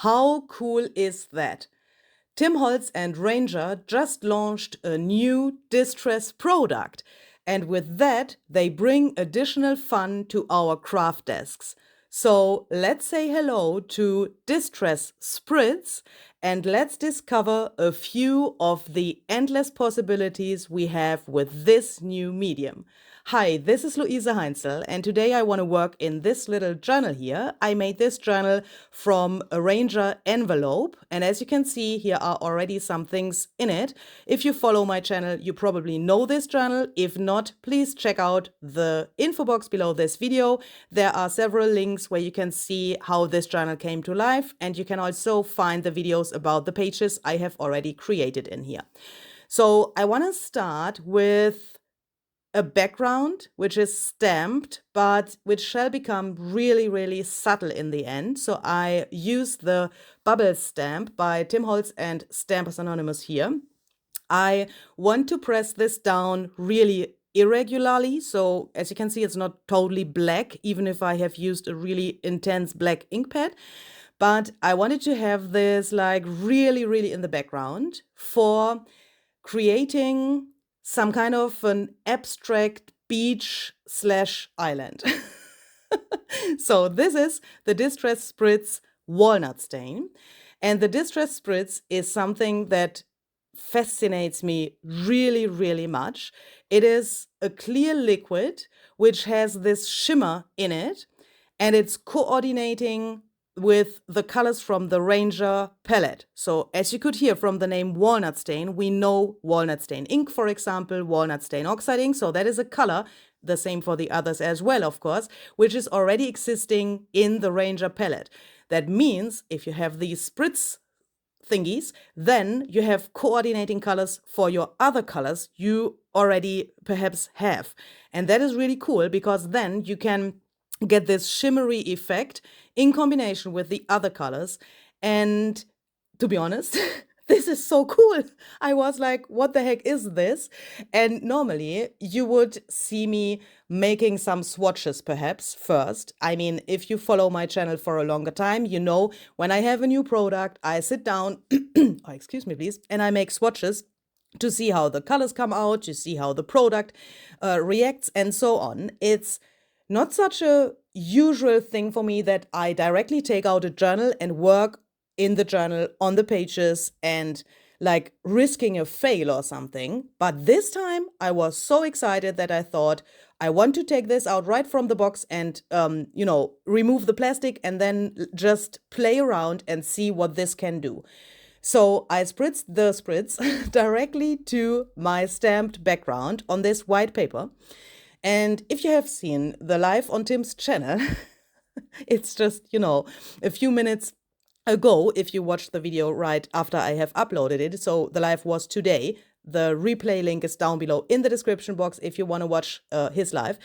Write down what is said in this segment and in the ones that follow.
How cool is that? Holtz Ranger just launched a new distress product, and with that, they bring additional fun to our craft desks. So let's say hello to Distress SPRITZ, and let's discover a few of the endless possibilities we have with this new medium. Hi, this is Luise Heinzel, and today I want to work in this little journal here. I made this journal from a Ranger envelope, and as you can see, here are already some things in it. If you follow my channel, you probably know this journal. If not, please check out the info box below this video. There are several links where you can see how this journal came to life, and you can also find the videos about the pages I have already created in here. So I want to start with a background which is stamped, but which shall become really, really subtle in the end. So I use the bubble stamp by Holtz and Stampers Anonymous here. I want to press this down really irregularly. So as you can see, it's not totally black, even if I have used a really intense black ink pad. But I wanted to have this like really, really in the background for creating some kind of an abstract beach/island. So this is the Distress SPRITZ Walnut Stain. And the Distress SPRITZ is something that fascinates me really, really much. It is a clear liquid which has this shimmer in it, and it's coordinating with the colors from the Ranger palette. So as you could hear from the name Walnut Stain, we know Walnut Stain ink, for example, Walnut Stain oxide ink. So that is a color, the same for the others as well, of course, which is already existing in the Ranger palette. That means if you have these spritz thingies, then you have coordinating colors for your other colors you already perhaps have. And that is really cool because then you can get this shimmery effect in combination with the other colors. And to be honest, this is so cool. I was like, what the heck is this? And normally you would see me making some swatches perhaps first. I mean, if you follow my channel for a longer time, you know when I have a new product, I sit down, oh, excuse me please, and I make swatches to see how the colors come out, to see how the product reacts and so on. It's not such a usual thing for me that I directly take out a journal and work in the journal on the pages and like risking a fail or something. But this time I was so excited that I thought I want to take this out right from the box and, remove the plastic and then just play around and see what this can do. So I spritzed the spritz directly to my stamped background on this white paper. And if you have seen the live on Tim's channel, it's just, a few minutes ago, if you watched the video right after I have uploaded it. So the live was today. The replay link is down below in the description box if you want to watch his live.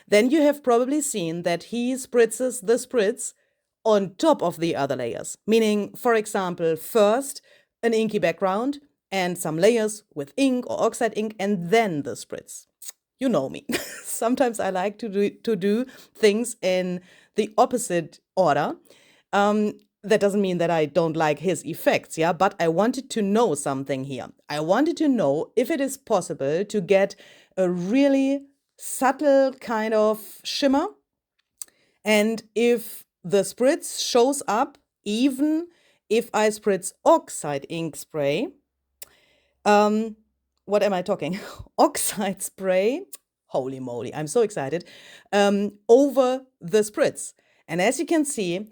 Then you have probably seen that he spritzes the spritz on top of the other layers. Meaning, for example, first an inky background and some layers with ink or oxide ink and then the spritz. You know me. Sometimes I like to do things in the opposite order. That doesn't mean that I don't like his effects, yeah, but I wanted to know something here. I wanted to know if it is possible to get a really subtle kind of shimmer, and if the spritz shows up even if I spritz oxide ink spray. What am I talking? Oxide spray, holy moly, I'm so excited, over the spritz. And as you can see,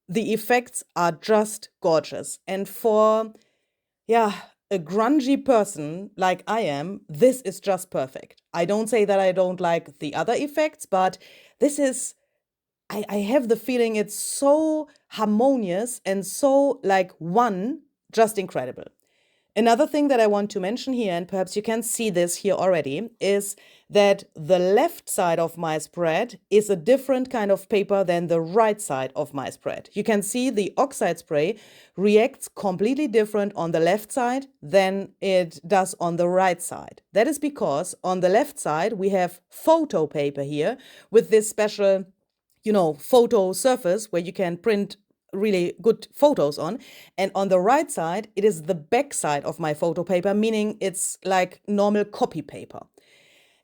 the effects are just gorgeous. And for, a grungy person like I am, this is just perfect. I don't say that I don't like the other effects, but this is, I have the feeling it's so harmonious and so like one, just incredible. Another thing that I want to mention here, and perhaps you can see this here already, is that the left side of my spread is a different kind of paper than the right side of my spread. You can see the oxide spray reacts completely different on the left side than it does on the right side. That is because on the left side we have photo paper here with this special, photo surface where you can print really good photos on. And on the right side, it is the back side of my photo paper, meaning it's like normal copy paper.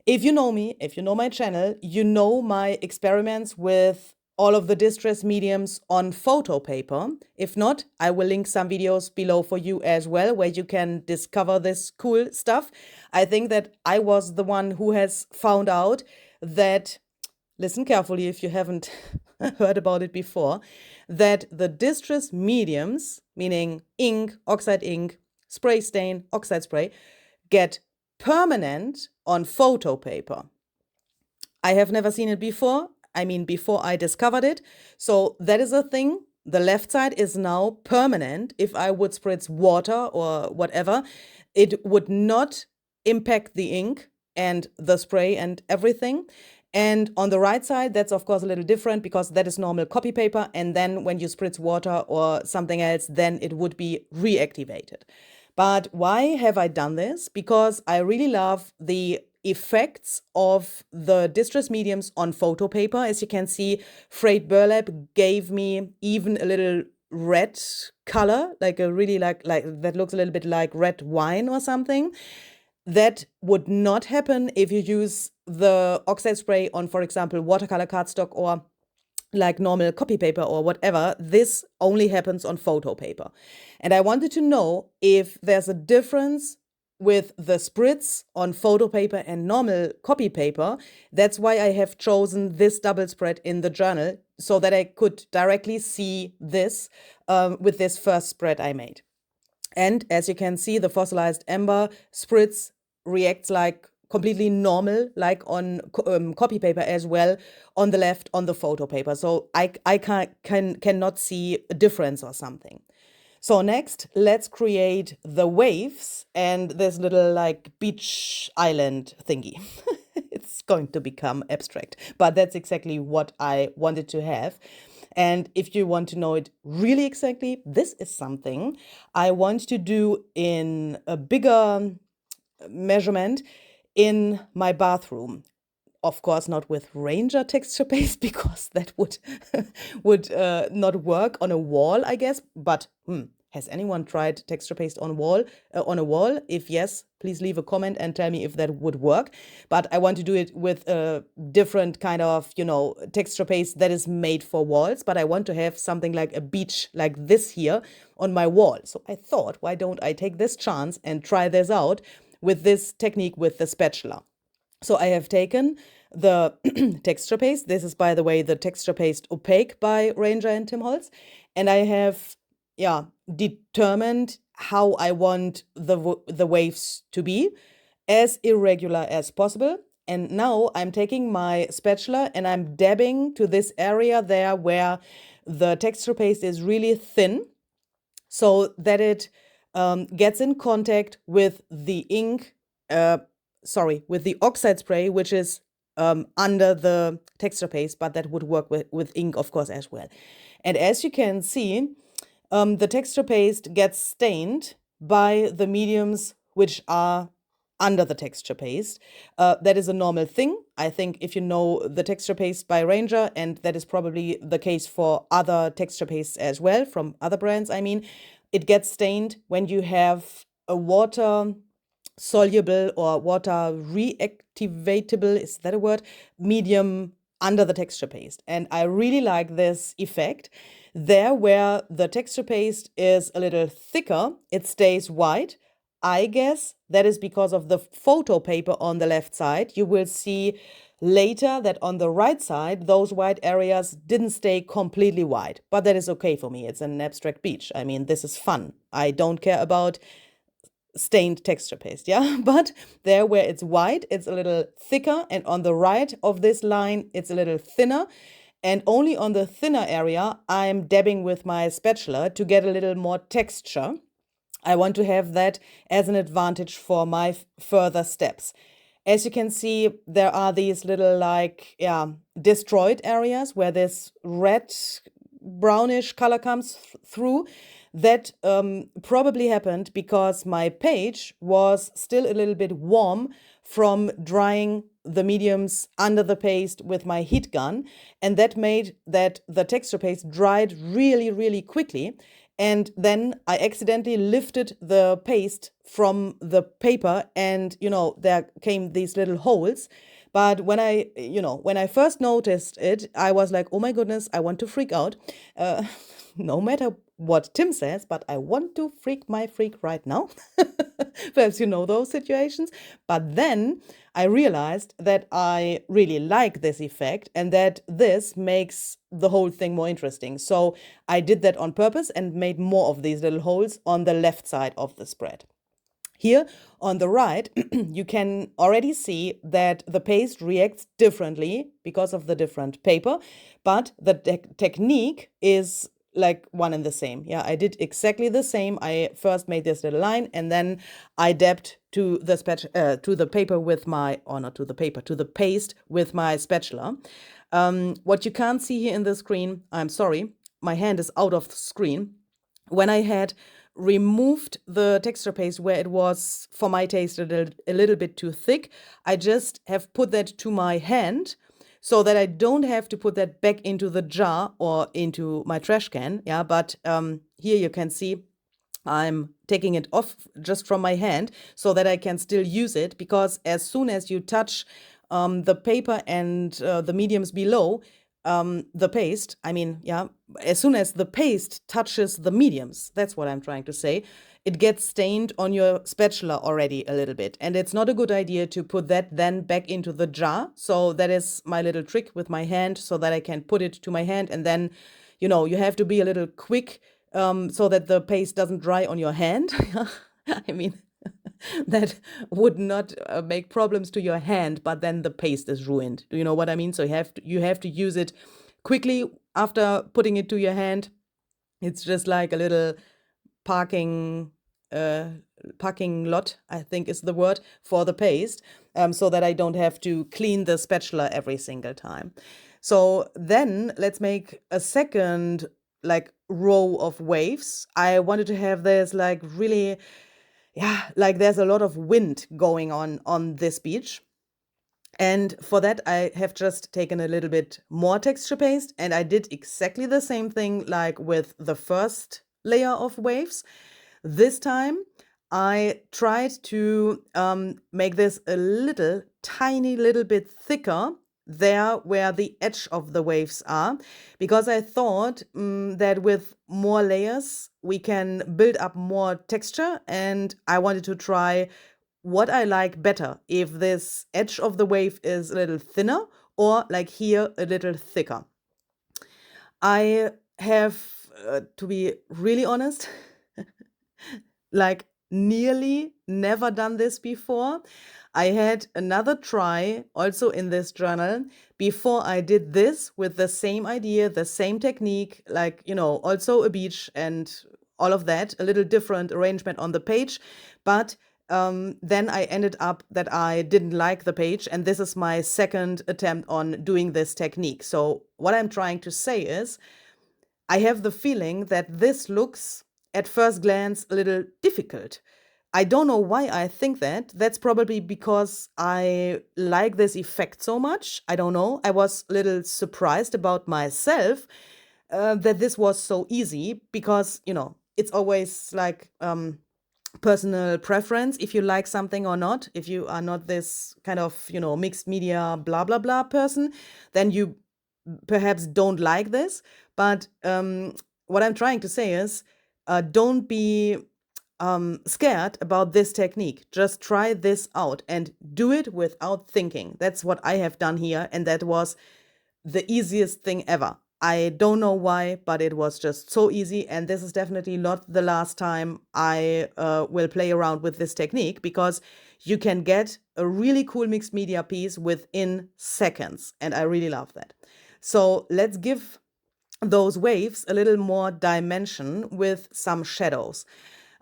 If you know me, if you know my channel, you know my experiments with all of the distress mediums on photo paper. If not, I will link some videos below for you as well, where you can discover this cool stuff. I think that I was the one who has found out that, listen carefully if you haven't heard about it before, that the distress mediums, meaning ink, oxide ink, spray stain, oxide spray, get permanent on photo paper. I have never seen it before. I mean, before I discovered it. So that is a thing. The left side is now permanent. If I would spritz water or whatever, it would not impact the ink and the spray and everything. And on the right side, that's of course a little different because that is normal copy paper. And then when you spritz water or something else, then it would be reactivated. But why have I done this? Because I really love the effects of the distress mediums on photo paper. As you can see, frayed burlap gave me even a little red color, like a really like that looks a little bit like red wine or something. That would not happen if you use the oxide spray on, for example, watercolor cardstock or like normal copy paper or whatever. This only happens on photo paper. And I wanted to know if there's a difference with the spritz on photo paper and normal copy paper. That's why I have chosen this double spread in the journal, so that I could directly see this with this first spread I made. And as you can see, the fossilized amber spritz reacts like completely normal, like on copy paper as well, on the left, on the photo paper. So I cannot see a difference or something. So next, let's create the waves and this little like beach island thingy. It's going to become abstract, but that's exactly what I wanted to have. And if you want to know it really exactly, this is something I want to do in a bigger measurement in my bathroom. Of course, not with Ranger texture paste, because that would not work on a wall, I guess. But has anyone tried texture paste on a wall? If yes, please leave a comment and tell me if that would work. But I want to do it with a different kind of, texture paste that is made for walls. But I want to have something like a beach like this here on my wall. So I thought, why don't I take this chance and try this out with this technique with the spatula? So I have taken the texture paste. This is, by the way, the texture paste opaque by Ranger and Tim Holtz. And I have, determined how I want the waves to be, as irregular as possible. And now I'm taking my spatula and I'm dabbing to this area there where the texture paste is really thin, so that it gets in contact with the ink, with the oxide spray, which is under the texture paste, but that would work with ink, of course, as well. And as you can see, the texture paste gets stained by the mediums which are under the texture paste. That is a normal thing. I think if you know the texture paste by Ranger, and that is probably the case for other texture pastes as well, from other brands, it gets stained when you have a water soluble or water reactivatable, is that a word, medium under the texture paste. And I really like this effect. There where the texture paste is a little thicker, it stays white. I guess that is because of the photo paper on the left side. You will see later that on the right side, those white areas didn't stay completely white. But that is okay for me. It's an abstract beach. This is fun. I don't care about stained texture paste, but there where it's white, it's a little thicker, and on the right of this line, it's a little thinner. And only on the thinner area, I'm dabbing with my spatula to get a little more texture. I want to have that as an advantage for my further steps. As you can see, there are these little destroyed areas where this red brownish color comes through. That probably happened because my page was still a little bit warm from drying the mediums under the paste with my heat gun, and that made that the texture paste dried really, really quickly. And then I accidentally lifted the paste from the paper, and there came these little holes. But when I first noticed it, I was like, oh my goodness, I want to freak out. No matter what Tim says, but I want to freak my freak right now. Perhaps you know those situations. But then I realized that I really like this effect and that this makes the whole thing more interesting. So I did that on purpose and made more of these little holes on the left side of the spread. Here on the right, you can already see that the paste reacts differently because of the different paper, but the technique is like one and the same. Yeah, I did exactly the same. I first made this little line and then I dabbed to the paper with my, or not to the paper, to the paste with my spatula. What you can't see here in the screen, I'm sorry, my hand is out of the screen. When I had removed the texture paste where it was, for my taste, a little bit too thick, I just have put that to my hand so that I don't have to put that back into the jar or into my trash can. Yeah, but here you can see I'm taking it off just from my hand so that I can still use it, because as soon as you touch the paper and the mediums below, the paste, as soon as the paste touches the mediums, that's what I'm trying to say, it gets stained on your spatula already a little bit. And it's not a good idea to put that then back into the jar. So that is my little trick with my hand, so that I can put it to my hand. And then, you have to be a little quick so that the paste doesn't dry on your hand. I mean, that would not make problems to your hand, but then the paste is ruined. Do you know what I mean? So you have to use it quickly after putting it to your hand. It's just like a little parking lot, I think is the word, for the paste, so that I don't have to clean the spatula every single time. So then let's make a second like row of waves. I wanted to have this like really, like there's a lot of wind going on this beach. And for that, I have just taken a little bit more texture paste, and I did exactly the same thing like with the first layer of waves. This time, I tried to make this a tiny little bit thicker there where the edge of the waves are, because I thought that with more layers, we can build up more texture, and I wanted to try what I like better, if this edge of the wave is a little thinner or like here a little thicker. I have, to be really honest, like nearly never done this before. I had another try also in this journal before I did this with the same idea, the same technique, like, also a beach and all of that, a little different arrangement on the page. But then I ended up that I didn't like the page, and this is my second attempt on doing this technique. So what I'm trying to say is, I have the feeling that this looks at first glance a little difficult. I don't know why I think that. That's probably because I like this effect so much. I don't know. I was a little surprised about myself that this was so easy, because, it's always like personal preference if you like something or not. If you are not this kind of, mixed media, blah, blah, blah person, then you perhaps don't like this. But what I'm trying to say is, don't be scared about this technique. Just try this out and do it without thinking. That's what I have done here, and that was the easiest thing ever. I don't know why, but it was just so easy, and this is definitely not the last time I will play around with this technique, because you can get a really cool mixed media piece within seconds, and I really love that. So let's give those waves a little more dimension with some shadows.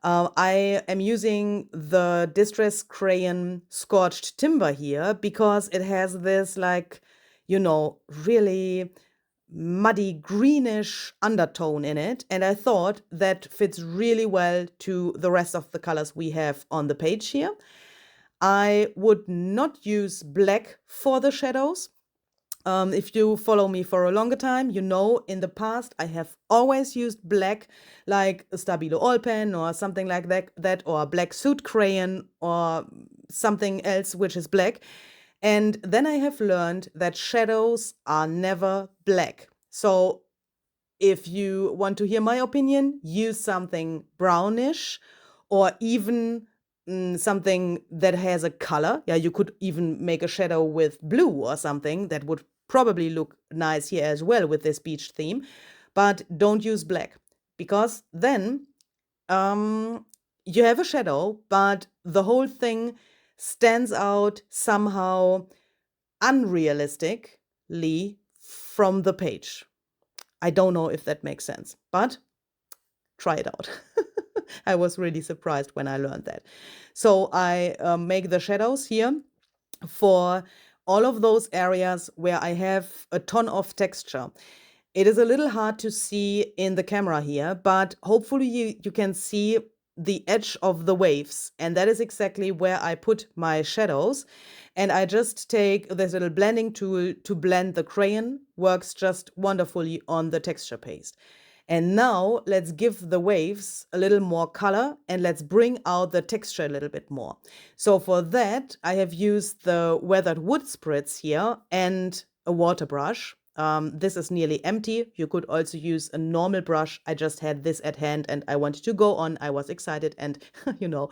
I am using the Distress Crayon Scorched Timber here because it has this, like, really muddy greenish undertone in it, and I thought that fits really well to the rest of the colors we have on the page here. I would not use black for the shadows. If you follow me for a longer time, you know in the past I have always used black, like a Stabilo All Pen or something like that, or a black suit crayon or something else which is black. And then I have learned that shadows are never black. So if you want to hear my opinion, use something brownish or even something that has a color. Yeah, you could even make a shadow with blue or something that would probably look nice here as well with this beach theme. But don't use black, because then you have a shadow, but the whole thing stands out somehow unrealistically from the page. I don't know if that makes sense, but try it out. I was really surprised when I learned that. So I make the shadows here for all of those areas where I have a ton of texture. It is a little hard to see in the camera here, but hopefully you can see the edge of the waves, and that is exactly where I put my shadows. And I just take this little blending tool to blend the crayon. Works just wonderfully on the texture paste. And now let's give the waves a little more color and let's bring out the texture a little bit more. So for that, I have used the weathered wood spritz here and a water brush. This is nearly empty. You could also use a normal brush. I just had this at hand and I wanted to go on. I was excited and, you know,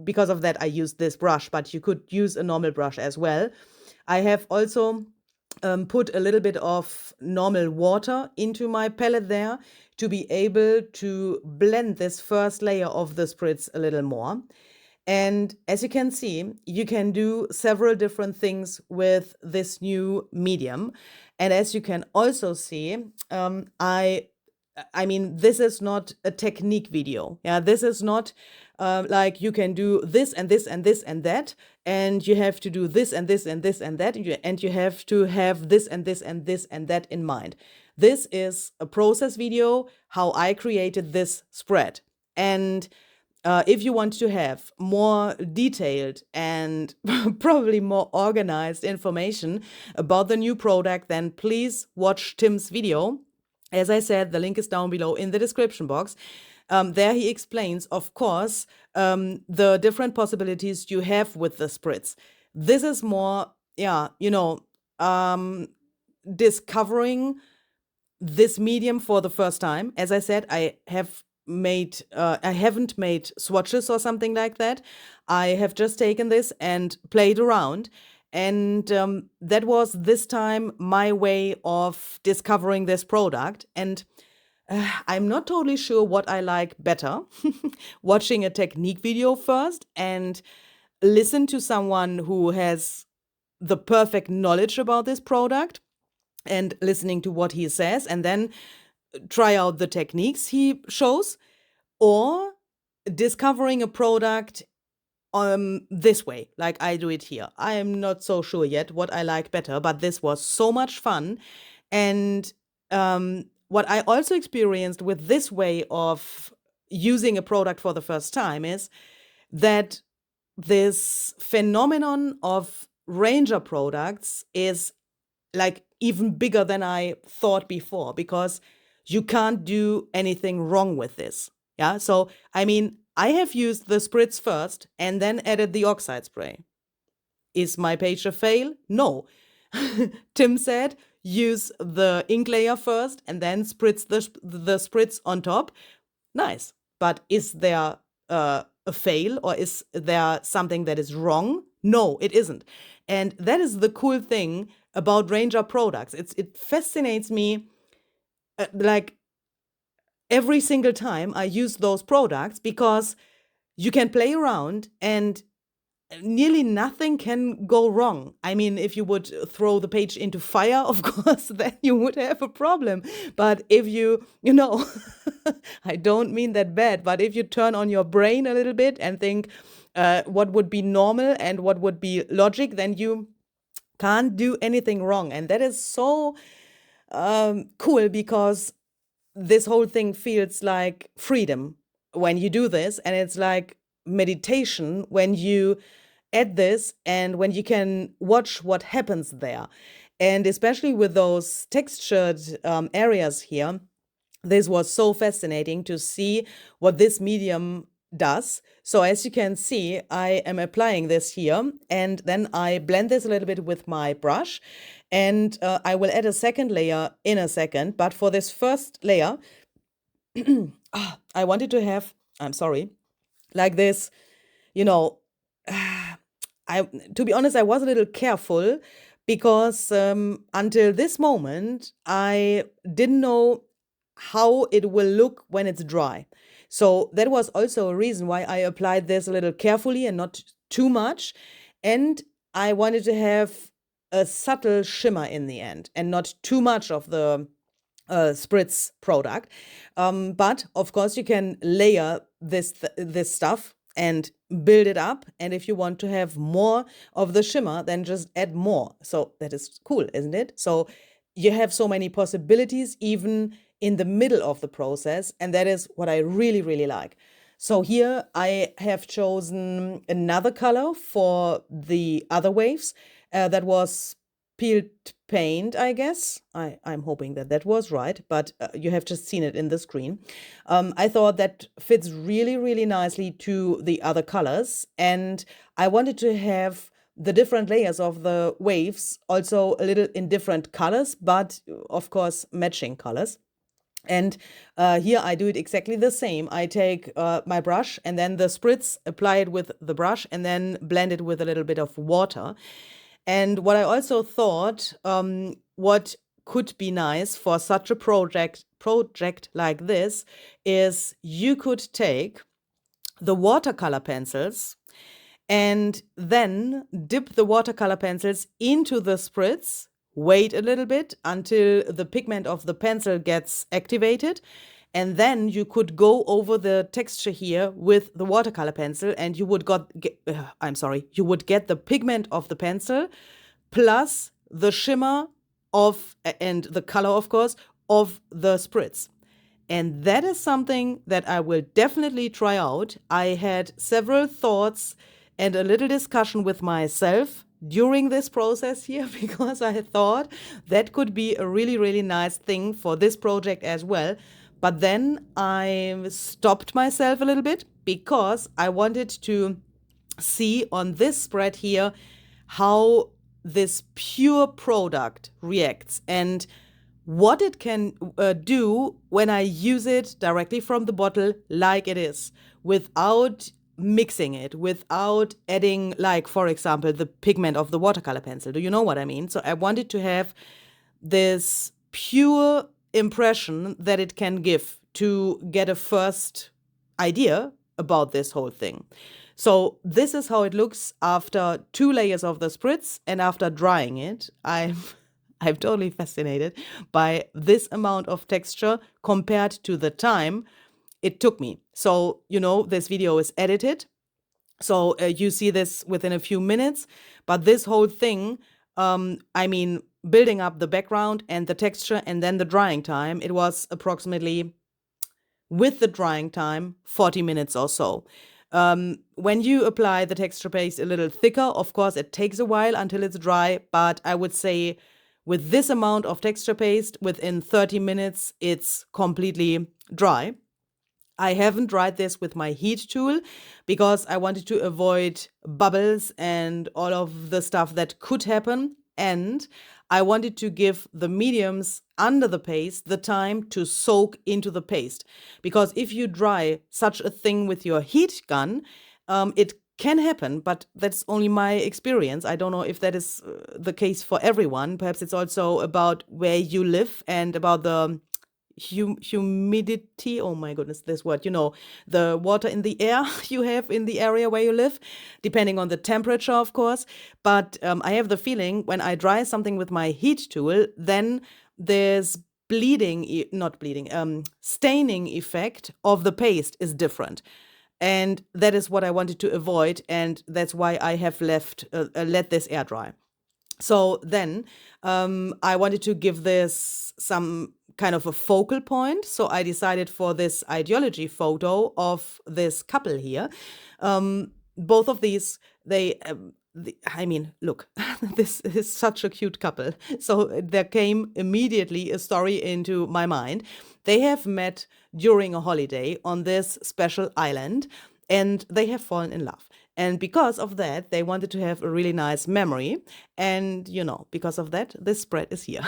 because of that, I used this brush, but you could use a normal brush as well. I have also put a little bit of normal water into my palette there to be able to blend this first layer of the spritz a little more. And as you can see, you can do several different things with this new medium. And as you can also see, I mean, this is not a technique video. Yeah, this is not like you can do this and this and this and that, and you have to do this and this and this and that, and you have to have this and this and this and that in mind. This is a process video, how I created this spread. And if you want to have more detailed and probably more organized information about the new product, then please watch Tim's video. As I said, the link is down below in the description box. There he explains, of course, the different possibilities you have with the spritz. This is more, yeah, you know, discovering this medium for the first time. As I said, I haven't made swatches or something like that. I have just taken this and played around. And that was this time my way of discovering this product. And I'm not totally sure what I like better, watching a technique video first and listen to someone who has the perfect knowledge about this product and listening to what he says and then try out the techniques he shows, or discovering a product this way, like I do it here. I am not so sure yet what I like better, but this was so much fun. And what I also experienced with this way of using a product for the first time is that this phenomenon of Ranger products is like even bigger than I thought before, because you can't do anything wrong with this. Yeah, so I mean, I have used the spritz first and then added the oxide spray. Is my page a fail? No. Tim said use the ink layer first and then spritz the spritz on top. Nice. But is there a fail, or is there something that is wrong? No, it isn't. And that is the cool thing about Ranger products. It fascinates me like every single time I use those products, because you can play around and nearly nothing can go wrong. I mean, if you would throw the page into fire, of course, then you would have a problem. But if you know, I don't mean that bad, but if you turn on your brain a little bit and think what would be normal and what would be logic, then you can't do anything wrong. And that is so cool because this whole thing feels like freedom when you do this, and it's like meditation when you add this and when you can watch what happens there. And especially with those textured areas here, this was so fascinating to see what this medium does. So as you can see, I am applying this here, and then I blend this a little bit with my brush, and I will add a second layer in a second. But for this first layer, I wanted to have, I'm sorry, like this, you know, to be honest, I was a little careful because until this moment, I didn't know how it will look when it's dry. So that was also a reason why I applied this a little carefully and not too much. And I wanted to have a subtle shimmer in the end and not too much of the spritz product. But of course, you can layer this stuff and build it up. And if you want to have more of the shimmer, then just add more. So that is cool, isn't it? So you have so many possibilities, even in the middle of the process. And that is what I really, really like. So here I have chosen another color for the other waves. That was peeled paint, I guess. I'm hoping that that was right, but you have just seen it in the screen. I thought that fits really, really nicely to the other colors, and I wanted to have the different layers of the waves also a little in different colors, but of course matching colors. And here I do it exactly the same. I take my brush and then the spritz, apply it with the brush, and then blend it with a little bit of water. And what I also thought, what could be nice for such a project like this, is you could take the watercolor pencils and then dip the watercolor pencils into the spritz, wait a little bit until the pigment of the pencil gets activated, and then you could go over the texture here with the watercolor pencil, and you would you would get the pigment of the pencil plus the shimmer of, and the color, of course, of the spritz. And that is something that I will definitely try out. I had several thoughts and a little discussion with myself during this process here because I thought that could be a really, really nice thing for this project as well. But then I stopped myself a little bit because I wanted to see on this spread here how this pure product reacts and what it can do when I use it directly from the bottle like it is, without mixing it, without adding, like, for example, the pigment of the watercolor pencil. Do you know what I mean? So I wanted to have this pure impression that it can give to get a first idea about this whole thing. So this is how it looks after 2 layers of the spritz and after drying it. I'm totally fascinated by this amount of texture compared to the time it took me. So, this video is edited. So you see this within a few minutes, but this whole thing, building up the background and the texture and then the drying time, it was approximately, with the drying time, 40 minutes or so. When you apply the texture paste a little thicker, of course, it takes a while until it's dry, but I would say with this amount of texture paste, within 30 minutes, it's completely dry. I haven't dried this with my heat tool because I wanted to avoid bubbles and all of the stuff that could happen. And I wanted to give the mediums under the paste the time to soak into the paste. Because if you dry such a thing with your heat gun, it can happen, but that's only my experience. I don't know if that is the case for everyone. Perhaps it's also about where you live and about the humidity, oh my goodness, this word, the water in the air you have in the area where you live, depending on the temperature, of course. But I have the feeling when I dry something with my heat tool, then there's staining effect of the paste is different. And that is what I wanted to avoid, and that's why I have let this air dry. So then I wanted to give this some kind of a focal point. So I decided for this ideology photo of this couple here. Both of these, I mean, look, this is such a cute couple. So there came immediately a story into my mind. They have met during a holiday on this special island, and they have fallen in love. And because of that, they wanted to have a really nice memory. And, because of that, this spread is here.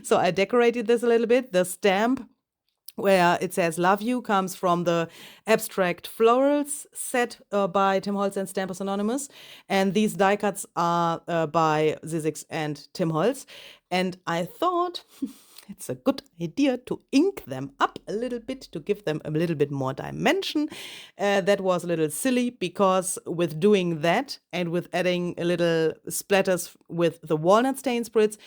So I decorated this a little bit. The stamp where it says "Love You" comes from the Abstract Florals set by Tim Holtz and Stampers Anonymous. And these die cuts are by Zizix and Tim Holtz. And I thought it's a good idea to ink them up a little bit, to give them a little bit more dimension. That was a little silly, because with doing that and with adding a little splatters with the walnut stain spritz,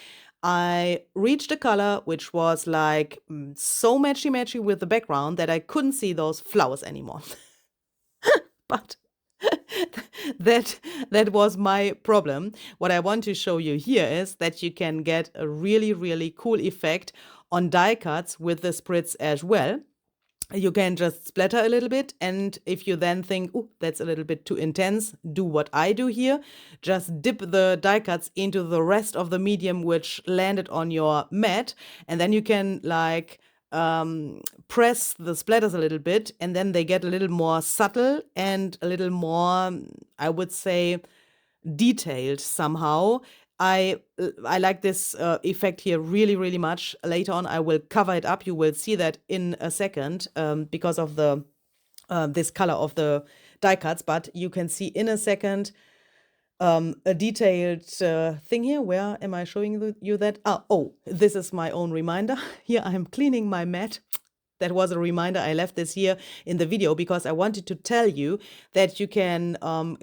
I reached a color which was like so matchy-matchy with the background that I couldn't see those flowers anymore. But that was my problem. What I want to show you here is that you can get a really, really cool effect on die cuts with the spritz as well. You can just splatter a little bit, and if you then think, oh, that's a little bit too intense, do what I do here. Just dip the die cuts into the rest of the medium which landed on your mat, and then you can press the splatters a little bit, and then they get a little more subtle and a little more, I would say, detailed somehow. I like this effect here really, really much. Later on, I will cover it up. You will see that in a second because of the this color of the die cuts. But you can see in a second a detailed thing here. Where am I showing you that? Oh, this is my own reminder. Here I am cleaning my mat. That was a reminder I left this here in the video because I wanted to tell you that you can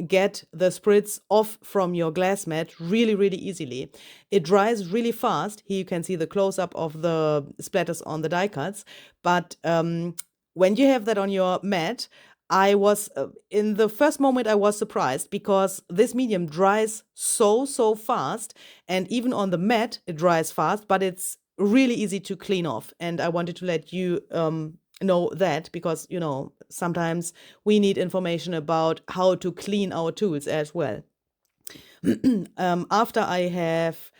get the spritz off from your glass mat really, really easily. It dries really fast. Here you can see the close-up of the splatters on the die cuts. But when you have that on your mat, I was, in the first moment, I was surprised because this medium dries so fast. And even on the mat, it dries fast, but it's really easy to clean off. And I wanted to let you know that because, sometimes we need information about how to clean our tools as well. After I have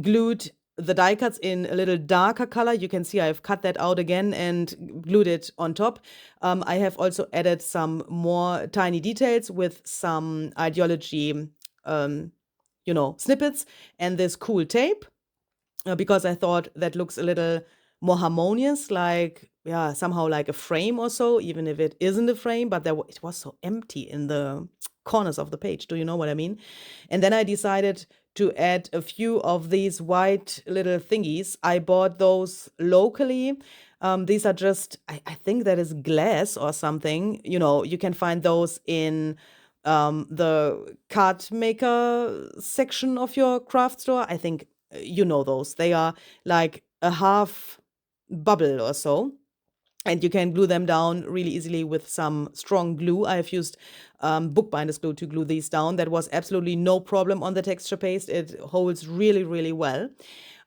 glued the die cuts in a little darker color, you can see I've cut that out again and glued it on top. I have also added some more tiny details with some ideology, snippets and this cool tape. Because I thought that looks a little more harmonious, somehow like a frame or so, even if it isn't a frame, but it was so empty in the corners of the page. Do you know what I mean? And then I decided to add a few of these white little thingies. I bought those locally. These are just, I think that is glass or something. You can find those in the card maker section of your craft store. I think you know those. They are like a half bubble or so. And you can glue them down really easily with some strong glue. I have used bookbinders glue to glue these down. That was absolutely no problem on the texture paste. It holds really, really well.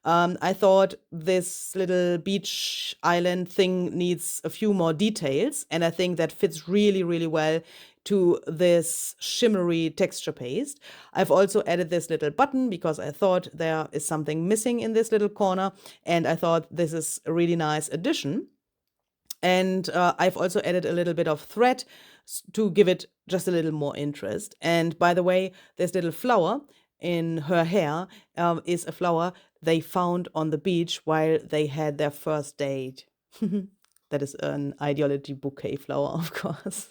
I thought this little beach island thing needs a few more details. And I think that fits really, really well to this shimmery texture paste. I've also added this little button because I thought there is something missing in this little corner. And I thought this is a really nice addition. And I've also added a little bit of thread to give it just a little more interest. And by the way, this little flower in her hair is a flower they found on the beach while they had their first date. That is an ideology bouquet flower, of course.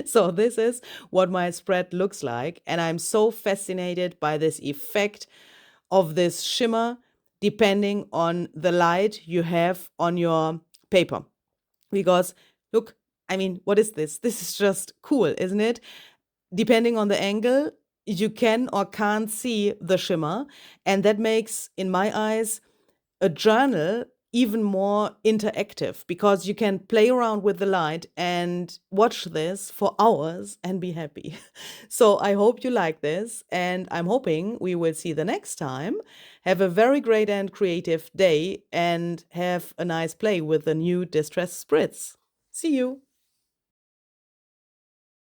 So this is what my spread looks like. And I'm so fascinated by this effect of this shimmer depending on the light you have on your paper. Because look, I mean, what is this? This is just cool, isn't it? Depending on the angle, you can or can't see the shimmer. And that makes, in my eyes, a journal even more interactive because you can play around with the light and watch this for hours and be happy. So I hope you like this, and I'm hoping we will see the next time. Have a very great and creative day, and have a nice play with the new Distress Spritz. See you!